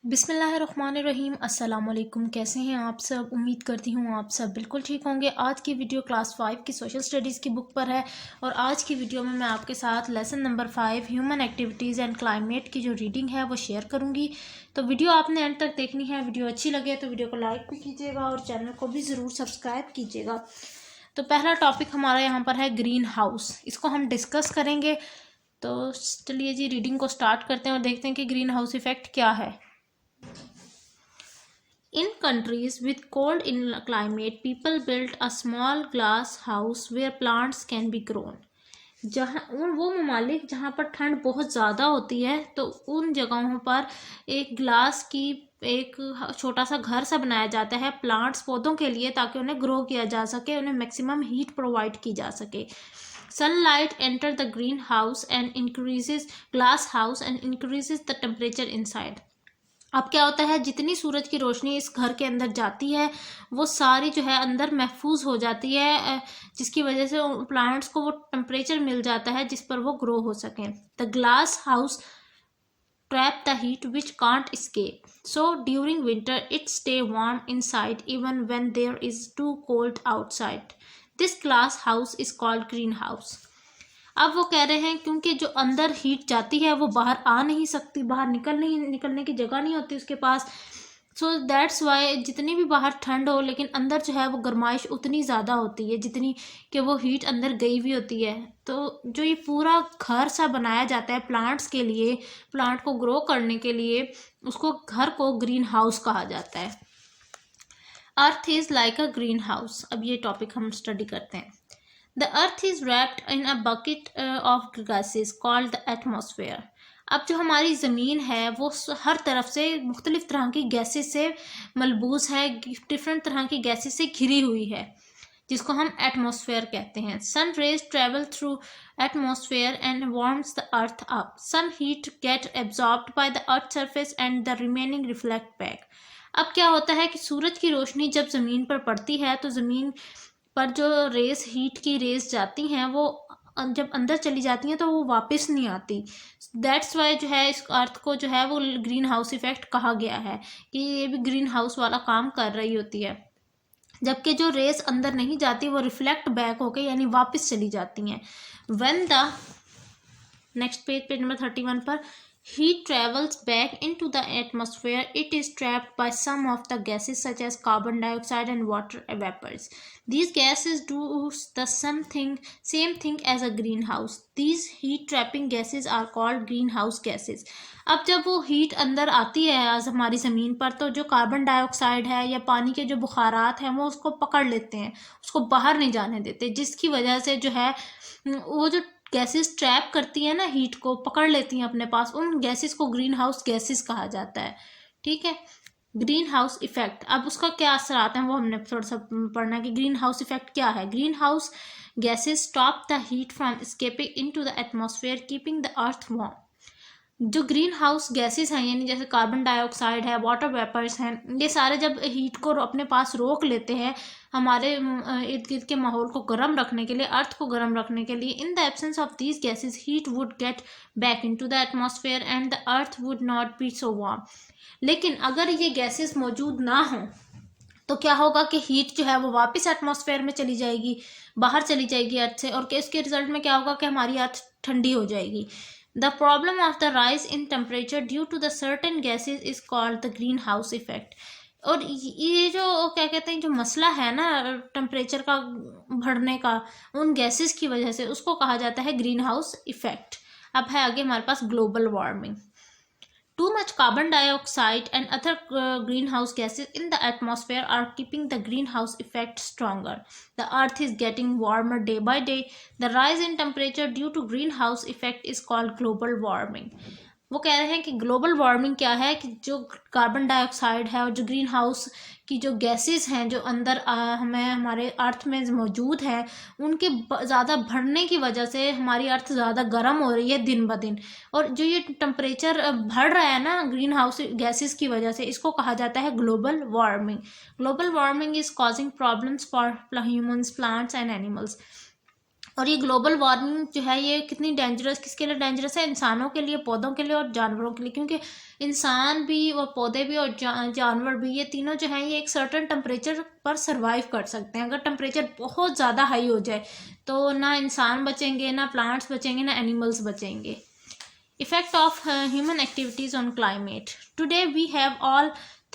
बिस्मिल्लाहिर्रहमानिर्रहीम। अस्सलाम वालेकुम। कैसे हैं आप सब? उम्मीद करती हूँ आप सब बिल्कुल ठीक होंगे। आज की वीडियो क्लास 5 की सोशल स्टडीज़ की बुक पर है और आज की वीडियो में मैं आपके साथ lesson number 5 human activities and climate की जो रीडिंग है वो शेयर करूँगी। तो वीडियो आपने एंड तक देखनी है। वीडियो अच्छी लगे तो वीडियो को लाइक भी कीजिएगा और चैनल को भी ज़रूर सब्सक्राइब कीजिएगा। तो पहला टॉपिक हमारा यहाँ पर है ग्रीन हाउस। इसको हम डिस्कस करेंगे। तो चलिए जी रीडिंग को स्टार्ट करते हैं और देखते हैं कि ग्रीन हाउस इफ़ेक्ट क्या है। In countries with cold in climate, people build a small glass house where plants can be grown. जहाँ वो ममालिक जहाँ पर ठंड बहुत ज़्यादा होती है तो उन जगहों पर एक ग्लास की एक छोटा सा घर सा बनाया जाता है प्लांट्स पौधों के लिए, ताकि उन्हें ग्रो किया जा सके, उन्हें मैक्सिमम हीट प्रोवाइड की जा सके। Sunlight enter the greenhouse and increases glass house and increases the temperature inside. अब क्या होता है, जितनी सूरज की रोशनी इस घर के अंदर जाती है वो सारी जो है अंदर महफूज हो जाती है, जिसकी वजह से प्लांट्स को वो टेम्परेचर मिल जाता है जिस पर वो ग्रो हो सकें। The glass house trap the heat which can't escape. So during winter it stay warm inside even when there is too cold outside. This glass house is called greenhouse. अब वो कह रहे हैं क्योंकि जो अंदर हीट जाती है वो बाहर आ नहीं सकती, बाहर निकलने की जगह नहीं होती उसके पास। सो दैट्स वाई जितनी भी बाहर ठंड हो लेकिन अंदर जो है वो गर्माइश उतनी ज़्यादा होती है जितनी कि वो हीट अंदर गई हुई होती है। तो जो ये पूरा घर सा बनाया जाता है प्लांट्स के लिए, प्लांट को ग्रो करने के लिए, उसको घर को ग्रीन हाउस कहा जाता है। Earth is like a green house. अब ये टॉपिक हम स्टडी करते हैं। The earth is wrapped in a bucket of gases called the atmosphere. अब जो हमारी ज़मीन है वो हर तरफ से मुख्तलिफ तरह की गैसेस से मलबूस है, डिफरेंट तरह की गैसेस से घिरी हुई है, जिसको हम एटमॉस्फेयर कहते हैं। Sun rays travel through atmosphere and warms the earth up. Some heat get absorbed by the earth surface and the remaining reflect back. अब क्या होता है कि सूरज की रोशनी जब ज़मीन पर पड़ती है तो ज़मीन पर जो रेस हीट की रेस जाती हैं वो जब अंदर चली जाती हैं तो वो वापस नहीं आती। दैट्स वाई जो है इस अर्थ को जो है वो ग्रीन हाउस इफ़ेक्ट कहा गया है कि ये भी ग्रीन हाउस वाला काम कर रही होती है। जबकि जो रेस अंदर नहीं जाती वो रिफ्लेक्ट बैक होकर यानी वापस चली जाती हैं। When the next page number 31 पर heat travels back into the atmosphere, it is trapped by some of the gases such as carbon dioxide and water vapors. These gases do the same thing as a greenhouse. These heat trapping gases are called greenhouse gases. अब जब वो heat अंदर आती है आज हमारी ज़मीन पर तो जो कार्बन डाइऑक्साइड है या पानी के जो बुखारात हैं वो उसको पकड़ लेते हैं, उसको बाहर नहीं जाने देते, जिसकी वजह से जो है वो जो गैसेस ट्रैप करती है ना, हीट को पकड़ लेती हैं अपने पास, उन गैसेस को ग्रीन हाउस गैसेस कहा जाता है। ठीक है, ग्रीन हाउस इफेक्ट। अब उसका क्या असर आता है वो हमने थोड़ा सा पढ़ना कि ग्रीन हाउस इफेक्ट क्या है। Green house gases stop the heat from escaping into the atmosphere keeping the earth warm. जो ग्रीन हाउस गैसेस हैं यानी जैसे कार्बन डाइऑक्साइड है, वाटर वेपर्स हैं, ये सारे जब हीट को अपने पास रोक लेते हैं हमारे इर्द गिर्द के माहौल को गर्म रखने के लिए, अर्थ को गर्म रखने के लिए, in the absence of these gases heat would get back into the atmosphere and the earth would not be so warm. लेकिन अगर ये गैसेस मौजूद ना हों तो क्या होगा कि हीट जो है वो वापस एटमॉस्फेयर में चली जाएगी, बाहर चली जाएगी अर्थ से, और इसके रिजल्ट में क्या होगा कि हमारी अर्थ ठंडी हो जाएगी। The problem of the rise in temperature due to the certain gases is called the greenhouse effect. और ये जो क्या कहते हैं जो मसला है ना टेम्परेचर का बढ़ने का उन गैसेस की वजह से, उसको कहा जाता है ग्रीन हाउस इफेक्ट। अब है आगे हमारे पास global warming. Too much carbon dioxide and other greenhouse gases in the atmosphere are keeping the greenhouse effect stronger. The earth is getting warmer day by day. The rise in temperature due to greenhouse effect is called global warming. वो कह रहे हैं कि global warming क्या है कि जो carbon dioxide है और जो ग्रीन हाउस की जो गैसेस हैं जो अंदर हमें हमारे अर्थ में मौजूद हैं उनके ज़्यादा बढ़ने की वजह से हमारी अर्थ ज़्यादा गर्म हो रही है दिन ब दिन, और जो ये टेम्परेचर बढ़ रहा है ना ग्रीन हाउस गैसेस की वजह से, इसको कहा जाता है global warming. Global warming is causing problems for humans, plants and animals. और ये ग्लोबल वार्मिंग जो है ये कितनी डेंजरस, किसके लिए डेंजरस है? इंसानों के लिए, पौधों के लिए और जानवरों के लिए, क्योंकि इंसान भी और पौधे भी और जानवर भी, ये तीनों जो हैं ये एक सर्टेन टेम्परेचर पर सर्वाइव कर सकते हैं। अगर टेम्परेचर बहुत ज़्यादा हाई हो जाए तो ना इंसान बचेंगे, ना प्लांट्स बचेंगे, ना एनिमल्स बचेंगे। Effect of human activities on climate. Today we have all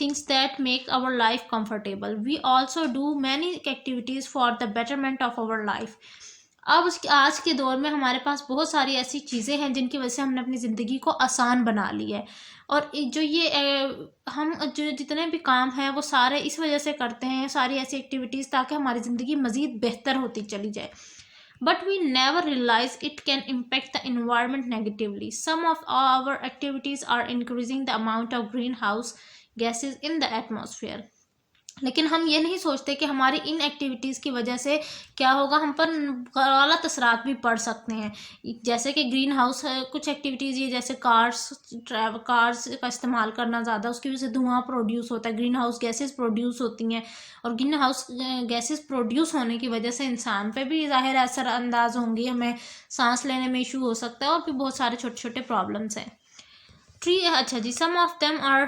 things that make our life comfortable. We also do many activities for the betterment of our life. अब आज के दौर में हमारे पास बहुत सारी ऐसी चीज़ें हैं जिनकी वजह से हमने अपनी ज़िंदगी को आसान बना ली है, और जो ये हम जो जितने भी काम हैं वो सारे इस वजह से करते हैं, सारी ऐसी एक्टिविटीज़, ताकि हमारी ज़िंदगी मज़ीद बेहतर होती चली जाए। But we never realize it can impact the environment negatively. Some of our activities are increasing the amount of greenhouse gases in the atmosphere. लेकिन हम ये नहीं सोचते कि हमारी इन एक्टिविटीज़ की वजह से क्या होगा, हम पर गलत असरात भी पड़ सकते हैं। जैसे कि ग्रीन हाउस कुछ एक्टिविटीज़ ये जैसे कार्स का इस्तेमाल करना ज़्यादा, उसकी वजह से धुआं प्रोड्यूस होता है, ग्रीन हाउस गैसेस प्रोड्यूस होती हैं, और ग्रीन हाउस गैसेस प्रोड्यूस होने की वजह से इंसान पे भी ज़ाहिर असरअंदाज होंगी, हमें सांस लेने में इशू हो सकता है, और भी बहुत सारे छोटे छोटे प्रॉब्लम्स हैं। ट्री, अच्छा जी, some of them are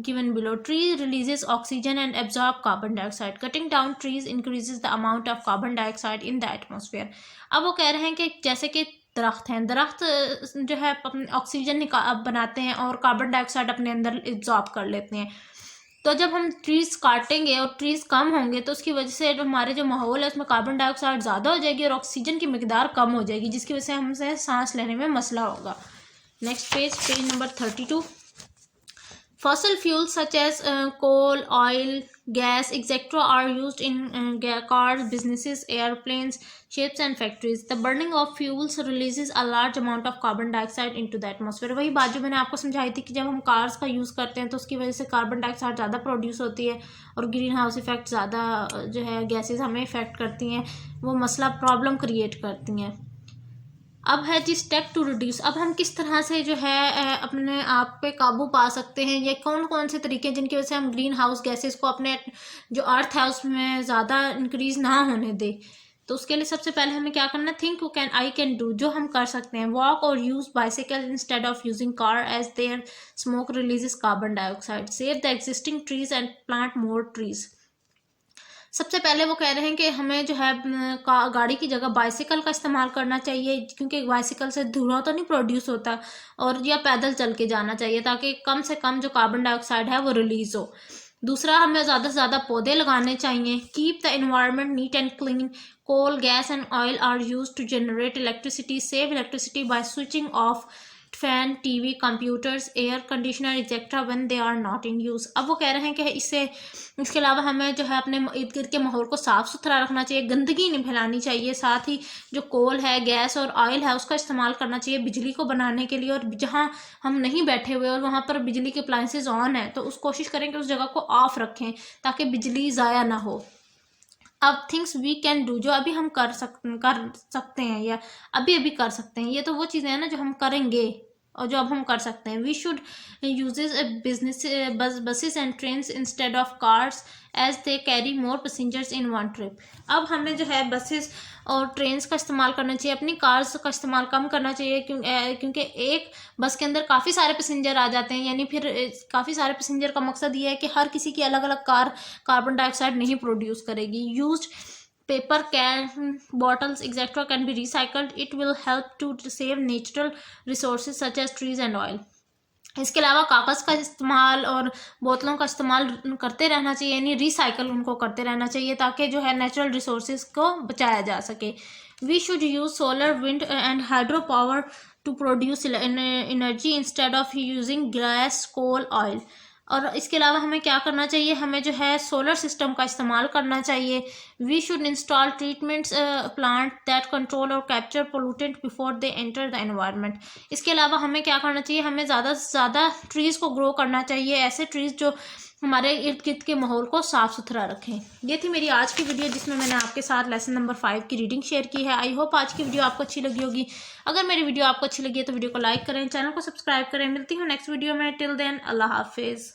given below. Tree releases oxygen and absorb carbon dioxide. Cutting down trees increases the amount of carbon dioxide in the atmosphere. अब वो कह रहे हैं कि जैसे कि दरख्त हैं, दरख्त जो है ऑक्सीजन बनाते हैं और कार्बन डाइऑक्साइड अपने अंदर एब्जॉर्ब कर लेते हैं। तो जब हम ट्रीज़ काटेंगे और ट्रीज़ कम होंगे तो उसकी वजह से हमारे जो माहौल है उसमें कार्बन डाइऑक्साइड ज़्यादा हो जाएगी और ऑक्सीजन की मिकदार कम हो जाएगी, जिसकी वजह से हमसे सांस लेने में मसला होगा। Next page number 32। Fossil fuels such as coal, oil, gas, etc. are used in cars, businesses, airplanes, ships and factories. The burning of fuels releases a large amount of carbon dioxide into the atmosphere. वही बात जो मैंने आपको समझाई थी कि जब हम कार्स का यूज़ करते हैं तो उसकी वजह से कार्बन डाइऑक्साइड ज़्यादा प्रोड्यूस होती है और ग्रीन हाउस इफेक्ट ज़्यादा जो है गैसेज हमें इफेक्ट करती हैं, वो मसला प्रॉब्लम क्रिएट करती हैं। अब है जी स्टेप टू रिड्यूस। अब हम किस तरह से जो है अपने आप पे काबू पा सकते हैं, ये कौन कौन से तरीके हैं जिनकी वजह से हम ग्रीन हाउस गैसेस को अपने जो अर्थ है उसमें ज़्यादा इंक्रीज ना होने दे। तो उसके लिए सबसे पहले हमें क्या करना है, think you can I can do, जो हम कर सकते हैं। वॉक और use bicycle instead of using car as their smoke releases carbon dioxide. Save the existing trees and plant more trees. सबसे पहले वो कह रहे हैं कि हमें जो है गाड़ी की जगह बाइसिकल का इस्तेमाल करना चाहिए, क्योंकि बाइसिकल से धुआं तो नहीं प्रोड्यूस होता, और या पैदल चल के जाना चाहिए ताकि कम से कम जो कार्बन डाइऑक्साइड है वो रिलीज हो। दूसरा, हमें ज़्यादा से ज़्यादा पौधे लगाने चाहिए। Keep the environment neat and clean. Coal, gas and oil are use to generate electricity. Save electricity by switching off fan, TV, computers, air conditioner etcetera when they are not in use. अब वो कह रहे हैं कि इसके अलावा हमें जो है अपने इर्द गिर्द के माहौल को साफ़ सुथरा रखना चाहिए, गंदगी नहीं फैलानी चाहिए। साथ ही जो कोल है, गैस और ऑयल है उसका इस्तेमाल करना चाहिए बिजली को बनाने के लिए, और जहाँ हम नहीं बैठे हुए और वहाँ पर बिजली के अप्लायंसेज ऑन है तो उस कोशिश करें कि उस जगह को ऑफ रखें ताकि बिजली ज़ाया ना हो। अब थिंग्स वी कैन डू, जो अभी हम कर सकते हैं या अभी कर सकते हैं, ये तो वो चीज़ें हैं ना जो हम करेंगे और जो अब हम कर सकते हैं। We should uses buses and trains instead of cars as they carry more passengers in one trip. अब हमें जो है बसेस और ट्रेन्स का इस्तेमाल करना चाहिए, अपनी कार्स का इस्तेमाल कम करना चाहिए, क्योंकि एक बस के अंदर काफ़ी सारे पैसेंजर आ जाते हैं, यानी फिर काफ़ी सारे पैसेंजर का मकसद ये है कि हर किसी की अलग अलग कार कार्बन डाइऑक्साइड नहीं प्रोड्यूस करेगी। Used paper, can bottles etc can be recycled. It will help to save natural resources such as trees and oil. इसके अलावा कागज़ का इस्तेमाल और बोतलों का इस्तेमाल करते रहना चाहिए, यानी रिसाइकल उनको करते रहना चाहिए ताकि जो है नेचुरल रिसोर्सेज को बचाया जा सके। We should use solar, wind and hydro power to produce energy instead of using gas, coal, oil. और इसके अलावा हमें क्या करना चाहिए, हमें जो है सोलर सिस्टम का इस्तेमाल करना चाहिए। We should install treatments plant that control और capture pollutant before they enter the environment. इसके अलावा हमें क्या करना चाहिए, हमें ज़्यादा से ज़्यादा ट्रीज़ को ग्रो करना चाहिए, ऐसे ट्रीज़ जो हमारे इर्द गिर्द के माहौल को साफ़ सुथरा रखें। ये थी मेरी आज की वीडियो जिसमें मैंने आपके साथ लेसन नंबर 5 की रीडिंग शेयर की है। आई होप आज की वीडियो आपको अच्छी लगी होगी। अगर मेरी वीडियो आपको अच्छी लगी है तो वीडियो को लाइक करें, चैनल को सब्सक्राइब करें। मिलती हूँ नेक्स्ट वीडियो में। टिल देन अल्लाह हाफिज़।